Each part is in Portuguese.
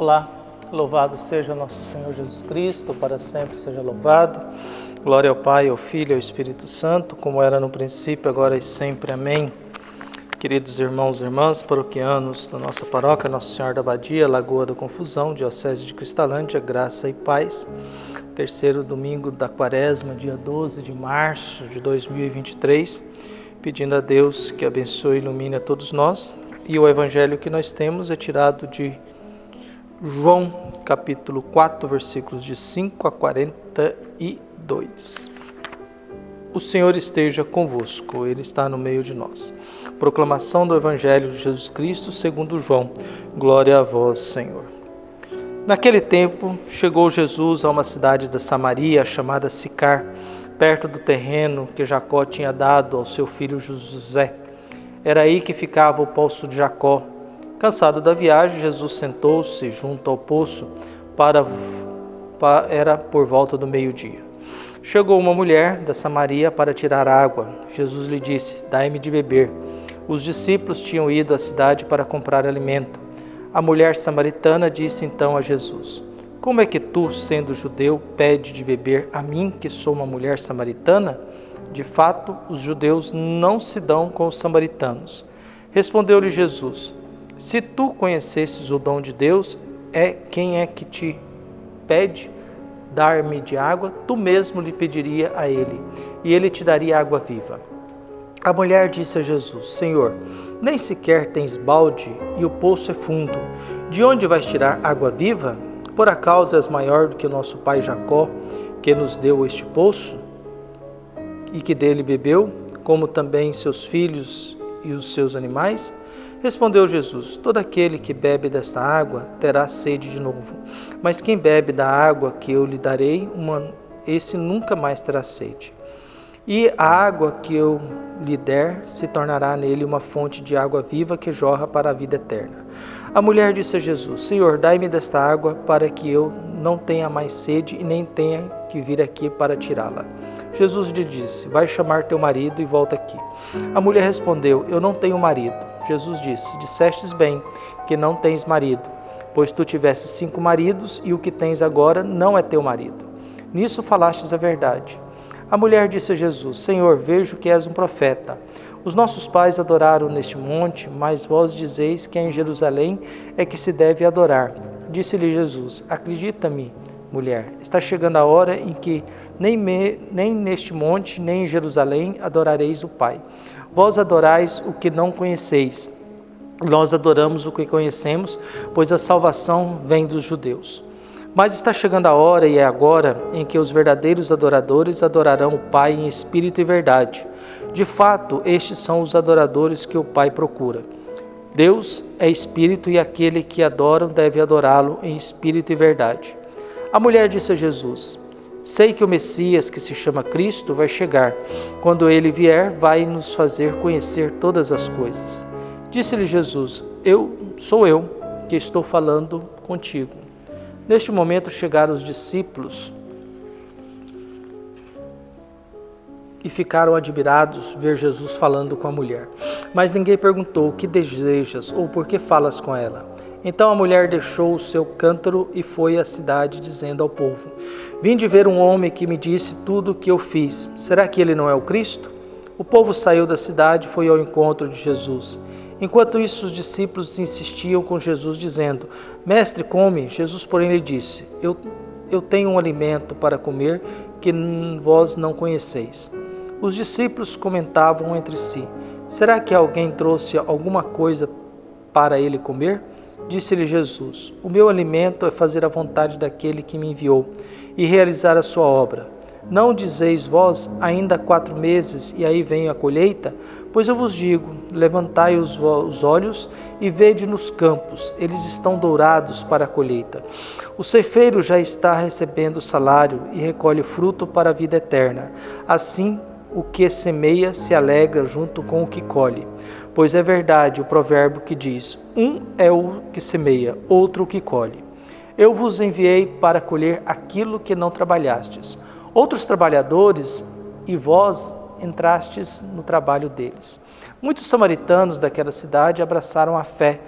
Olá, louvado seja nosso Senhor Jesus Cristo, para sempre seja louvado. Glória ao Pai, ao Filho e ao Espírito Santo, como era no princípio, agora e sempre. Amém. Queridos irmãos e irmãs, paroquianos da nossa paróquia, Nossa Senhora da Abadia, Lagoa da Confusão, Diocese de Cristalândia, graça e paz. Terceiro domingo da Quaresma, dia 12 de março de 2023, pedindo a Deus que abençoe e ilumine a todos nós. E o evangelho que nós temos é tirado de João, capítulo 4, versículos de 5 a 42. O Senhor esteja convosco, Ele está no meio de nós. Proclamação do Evangelho de Jesus Cristo segundo João. Glória a vós, Senhor. Naquele tempo, chegou Jesus a uma cidade da Samaria, chamada Sicar, perto do terreno que Jacó tinha dado ao seu filho José. Era aí que ficava o poço de Jacó. Cansado da viagem, Jesus sentou-se junto ao poço, era por volta do meio-dia. Chegou uma mulher da Samaria para tirar água. Jesus lhe disse: "Dai-me de beber." Os discípulos tinham ido à cidade para comprar alimento. A mulher samaritana disse então a Jesus: "Como é que tu, sendo judeu, pede de beber a mim, que sou uma mulher samaritana?" De fato, os judeus não se dão com os samaritanos. Respondeu-lhe Jesus: "Se tu conhecesses o dom de Deus, quem é que te pede dar-me de água, tu mesmo lhe pediria a ele, e ele te daria água viva." A mulher disse a Jesus: "Senhor, nem sequer tens balde e o poço é fundo. De onde vais tirar água viva? Por acaso és maior do que o nosso pai Jacó, que nos deu este poço e que dele bebeu, como também seus filhos e os seus animais?" Respondeu Jesus: "Todo aquele que bebe desta água terá sede de novo, mas quem bebe da água que eu lhe darei, esse nunca mais terá sede. E a água que eu lhe der se tornará nele uma fonte de água viva que jorra para a vida eterna." A mulher disse a Jesus: "Senhor, dai-me desta água para que eu não tenha mais sede e nem tenha que vir aqui para tirá-la." Jesus lhe disse: "Vai chamar teu marido e volta aqui." A mulher respondeu: "Eu não tenho marido." Jesus disse: "Dissestes bem que não tens marido, pois tu tivesses 5 maridos e o que tens agora não é teu marido. Nisso falastes a verdade." A mulher disse a Jesus: "Senhor, vejo que és um profeta. Os nossos pais adoraram neste monte, mas vós dizeis que em Jerusalém é que se deve adorar." Disse-lhe Jesus: "Acredita-me, mulher, está chegando a hora em que nem neste monte, nem em Jerusalém adorareis o Pai. Vós adorais o que não conheceis. Nós adoramos o que conhecemos, pois a salvação vem dos judeus. Mas está chegando a hora, e é agora, em que os verdadeiros adoradores adorarão o Pai em espírito e verdade. De fato, estes são os adoradores que o Pai procura. Deus é espírito e aquele que adoram deve adorá-lo em espírito e verdade." A mulher disse a Jesus: "Sei que o Messias, que se chama Cristo, vai chegar. Quando ele vier, vai nos fazer conhecer todas as coisas." Disse-lhe Jesus: Sou eu que estou falando contigo." Neste momento chegaram os discípulos e ficaram admirados ver Jesus falando com a mulher. Mas ninguém perguntou: "O que desejas?" ou "Por que falas com ela?" Então a mulher deixou o seu cântaro e foi à cidade, dizendo ao povo: "Vinde ver um homem que me disse tudo o que eu fiz. Será que ele não é o Cristo?" O povo saiu da cidade e foi ao encontro de Jesus. Enquanto isso, os discípulos insistiam com Jesus, dizendo: "Mestre, come." Jesus, porém, lhe disse: Eu tenho um alimento para comer que vós não conheceis." Os discípulos comentavam entre si: "Será que alguém trouxe alguma coisa para ele comer?" Disse-lhe Jesus: "O meu alimento é fazer a vontade daquele que me enviou e realizar a sua obra. Não dizeis vós: ainda 4 meses e aí vem a colheita? Pois eu vos digo: levantai os olhos e vede nos campos, eles estão dourados para a colheita. O ceifeiro já está recebendo o salário e recolhe fruto para a vida eterna. Assim, o que semeia se alegra junto com o que colhe. Pois é verdade o provérbio que diz: um é o que semeia, outro o que colhe. Eu vos enviei para colher aquilo que não trabalhastes. Outros trabalhadores, e vós entrastes no trabalho deles." Muitos samaritanos daquela cidade abraçaram a fé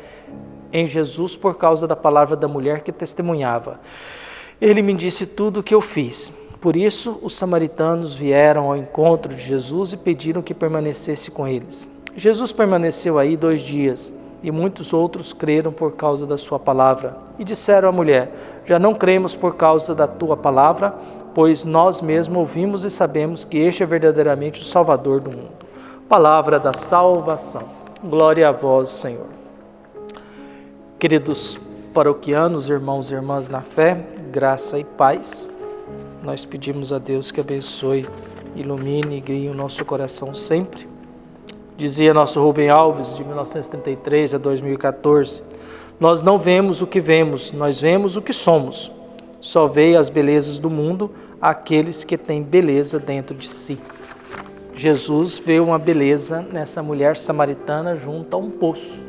em Jesus por causa da palavra da mulher que testemunhava. Ele me disse tudo o que eu fiz. Por isso, os samaritanos vieram ao encontro de Jesus e pediram que permanecesse com eles. Jesus permaneceu aí 2 dias, e muitos outros creram por causa da sua palavra. E disseram à mulher: já não cremos por causa da tua palavra, pois nós mesmos ouvimos e sabemos que este é verdadeiramente o Salvador do mundo. Palavra da salvação. Glória a vós, Senhor. Queridos paroquianos, irmãos e irmãs na fé, graça e paz, nós pedimos a Deus que abençoe, ilumine e guie o nosso coração sempre. Dizia nosso Rubem Alves, de 1933 a 2014, nós não vemos o que vemos, nós vemos o que somos. Só veem as belezas do mundo aqueles que têm beleza dentro de si. Jesus vê uma beleza nessa mulher samaritana junto a um poço,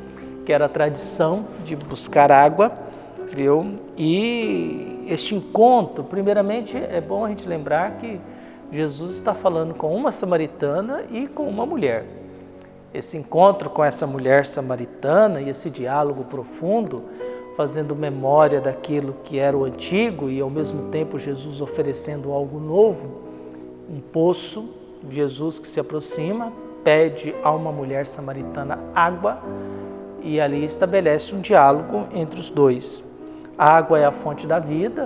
que era a tradição de buscar água, viu? E este encontro, primeiramente, é bom a gente lembrar que Jesus está falando com uma samaritana e com uma mulher. Esse encontro com essa mulher samaritana e esse diálogo profundo, fazendo memória daquilo que era o antigo e ao mesmo tempo Jesus oferecendo algo novo, um poço, Jesus que se aproxima, pede a uma mulher samaritana água e ali estabelece um diálogo entre os dois. A água é a fonte da vida,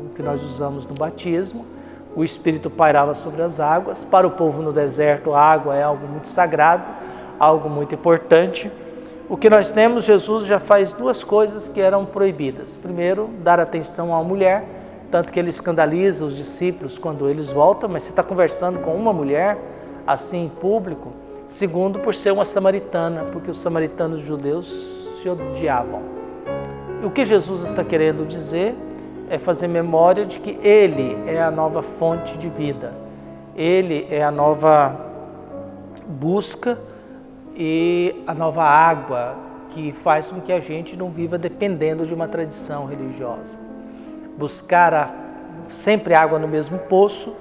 o que nós usamos no batismo. O Espírito pairava sobre as águas. Para o povo no deserto, a água é algo muito sagrado, algo muito importante. O que nós temos, Jesus já faz 2 coisas que eram proibidas. Primeiro, dar atenção à mulher, tanto que ele escandaliza os discípulos quando eles voltam, mas você está conversando com uma mulher, assim em público. Segundo, por ser uma samaritana, porque os samaritanos judeus se odiavam. E o que Jesus está querendo dizer é fazer memória de que Ele é a nova fonte de vida. Ele é a nova busca e a nova água que faz com que a gente não viva dependendo de uma tradição religiosa. Buscar sempre água no mesmo poço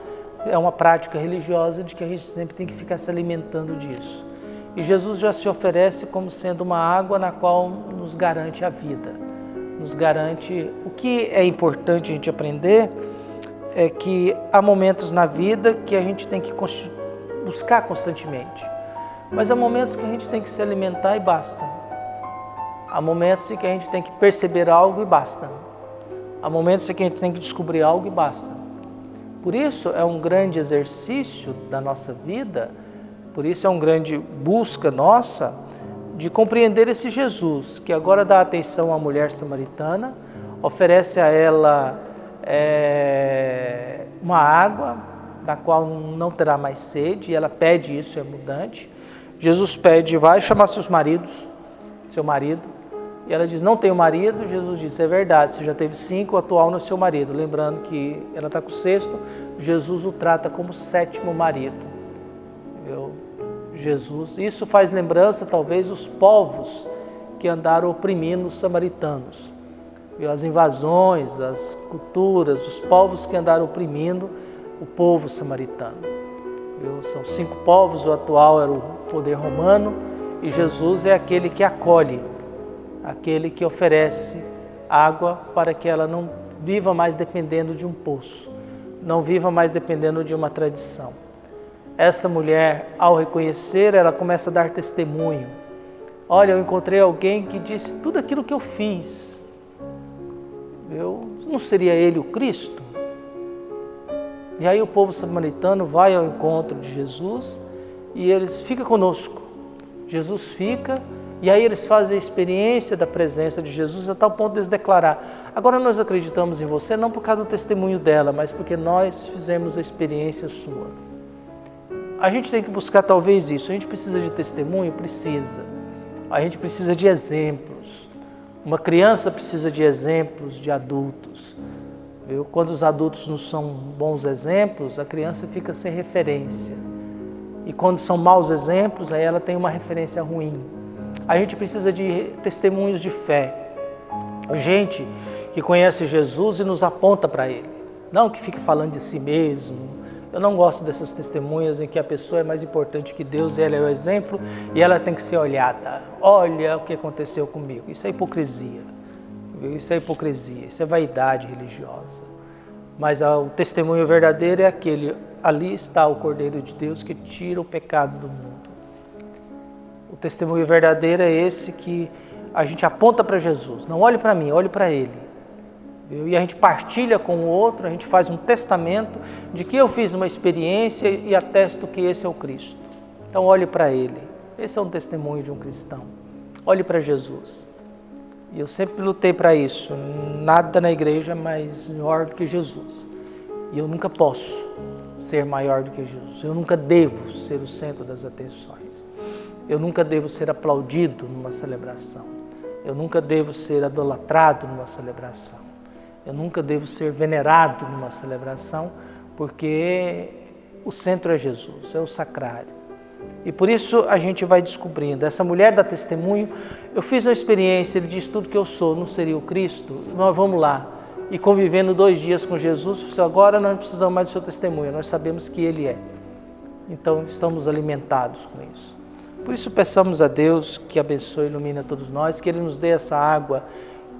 é uma prática religiosa de que a gente sempre tem que ficar se alimentando disso. E Jesus já se oferece como sendo uma água na qual nos garante a vida, nos garante. O que é importante a gente aprender é que há momentos na vida que a gente tem que buscar constantemente, mas há momentos que a gente tem que se alimentar e basta. Há momentos em que a gente tem que perceber algo e basta. Há momentos em que a gente tem que descobrir algo e basta. Por isso é um grande exercício da nossa vida, por isso é uma grande busca nossa de compreender esse Jesus, que agora dá atenção à mulher samaritana, oferece a ela uma água da qual não terá mais sede, e ela pede isso, é mudante. Jesus pede: vai chamar seu marido, e ela diz: não tenho marido. Jesus diz: é verdade, você já teve 5, o atual não é seu marido. Lembrando que ela está com o 6º, Jesus o trata como 7º marido. Jesus, isso faz lembrança talvez os povos que andaram oprimindo os samaritanos, as invasões, as culturas, os povos que andaram oprimindo o povo samaritano. São 5 povos, o atual era o poder romano, e Jesus é aquele que acolhe, aquele que oferece água para que ela não viva mais dependendo de um poço, não viva mais dependendo de uma tradição. Essa mulher, ao reconhecer, ela começa a dar testemunho. Olha, eu encontrei alguém que disse tudo aquilo que eu fiz. Não seria ele o Cristo? E aí o povo samaritano vai ao encontro de Jesus e eles ficam conosco. Jesus fica, e aí eles fazem a experiência da presença de Jesus a tal ponto de eles declarar: agora nós acreditamos em você não por causa do testemunho dela, mas porque nós fizemos a experiência sua. A gente tem que buscar talvez isso. A gente precisa de testemunho? Precisa. A gente precisa de exemplos. Uma criança precisa de exemplos de adultos. Quando os adultos não são bons exemplos, a criança fica sem referência. E quando são maus exemplos, aí ela tem uma referência ruim. A gente precisa de testemunhos de fé. Gente que conhece Jesus e nos aponta para Ele. Não que fique falando de si mesmo Eu não gosto dessas testemunhas em que a pessoa é mais importante que Deus, ela é o exemplo e ela tem que ser olhada. Olha o que aconteceu comigo. Isso é hipocrisia. Isso é hipocrisia, isso é vaidade religiosa. Mas o testemunho verdadeiro é aquele: ali está o Cordeiro de Deus que tira o pecado do mundo. O testemunho verdadeiro é esse que a gente aponta para Jesus. Não olhe para mim, olhe para Ele. E a gente partilha com o outro, a gente faz um testamento de que eu fiz uma experiência e atesto que esse é o Cristo. Então olhe para Ele. Esse é um testemunho de um cristão. Olhe para Jesus. E eu sempre lutei para isso. Nada na igreja é maior do que Jesus. E eu nunca posso ser maior do que Jesus. Eu nunca devo ser o centro das atenções. Eu nunca devo ser aplaudido numa celebração. Eu nunca devo ser idolatrado numa celebração. Eu nunca devo ser venerado numa celebração, porque o centro é Jesus, é o sacrário. E por isso a gente vai descobrindo. Essa mulher dá testemunho. Eu fiz uma experiência, ele diz: tudo que eu sou não seria o Cristo? Nós vamos lá. E convivendo 2 dias com Jesus, agora nós não precisamos mais do seu testemunho, nós sabemos que Ele é. Então estamos alimentados com isso. Por isso peçamos a Deus que abençoe e ilumine a todos nós, que Ele nos dê essa água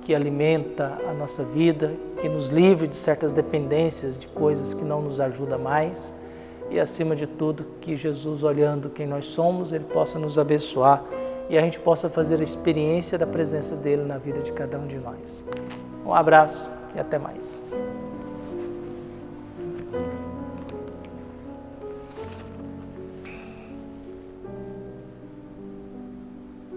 que alimenta a nossa vida, que nos livre de certas dependências, de coisas que não nos ajudam mais. E acima de tudo, que Jesus, olhando quem nós somos, Ele possa nos abençoar e a gente possa fazer a experiência da presença dEle na vida de cada um de nós. Um abraço e até mais.